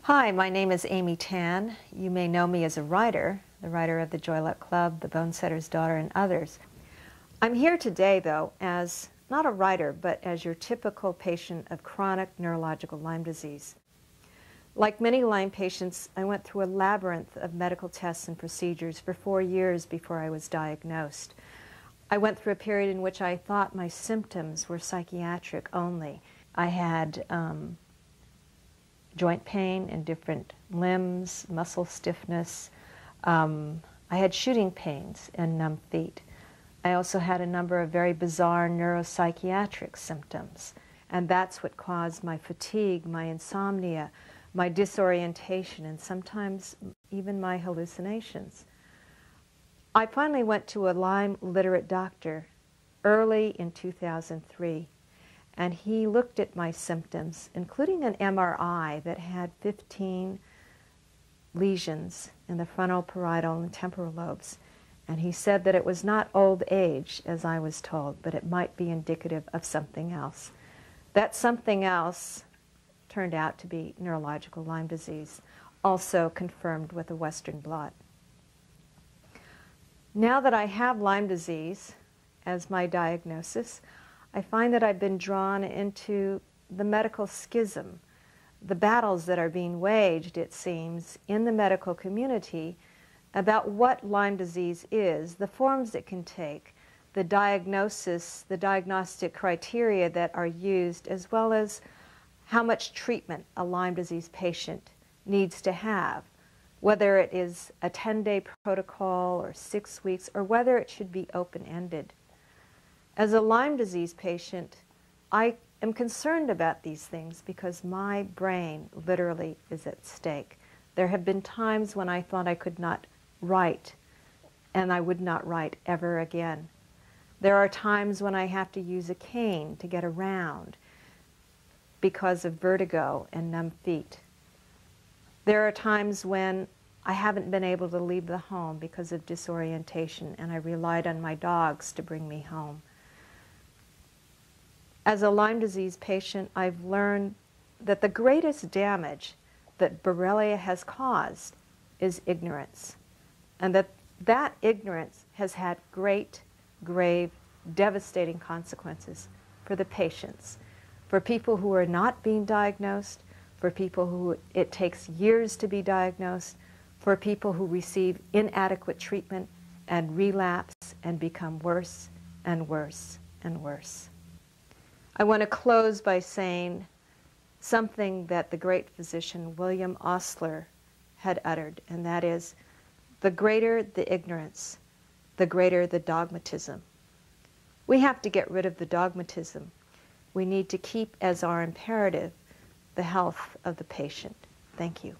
Hi, my name is Amy Tan. You may know me as a writer, the writer of the Joy Luck Club, The Bone Setter's Daughter, and others. I'm here today, though, as not a writer, but as your typical patient of chronic neurological Lyme disease. Like many Lyme patients, I went through a labyrinth of medical tests and procedures for 4 years before I was diagnosed. I went through a period in which I thought my symptoms were psychiatric only. I had joint pain in different limbs, muscle stiffness. I had shooting pains and numb feet. I also had a number of very bizarre neuropsychiatric symptoms, and that's what caused my fatigue, my insomnia, my disorientation, and sometimes even my hallucinations. I finally went to a Lyme literate doctor early in 2003. And he looked at my symptoms, including an MRI that had 15 lesions in the frontal, parietal, and temporal lobes. And he said that it was not old age, as I was told, but it might be indicative of something else. That something else turned out to be neurological Lyme disease, also confirmed with a Western blot. Now that I have Lyme disease as my diagnosis, I find that I've been drawn into the medical schism, the battles that are being waged, it seems, in the medical community about what Lyme disease is, the forms it can take, the diagnosis, the diagnostic criteria that are used, as well as how much treatment a Lyme disease patient needs to have, whether it is a 10-day protocol or 6 weeks, or whether it should be open-ended. As a Lyme disease patient, I am concerned about these things because my brain literally is at stake. There have been times when I thought I could not write, and I would not write ever again. There are times when I have to use a cane to get around because of vertigo and numb feet. There are times when I haven't been able to leave the home because of disorientation, and I relied on my dogs to bring me home. As a Lyme disease patient, I've learned that the greatest damage that Borrelia has caused is ignorance, and that ignorance has had great, grave, devastating consequences for the patients, for people who are not being diagnosed, for people who it takes years to be diagnosed, for people who receive inadequate treatment and relapse and become worse and worse and worse. I want to close by saying something that the great physician William Osler had uttered, and that is, the greater the ignorance, the greater the dogmatism. We have to get rid of the dogmatism. We need to keep as our imperative the health of the patient. Thank you.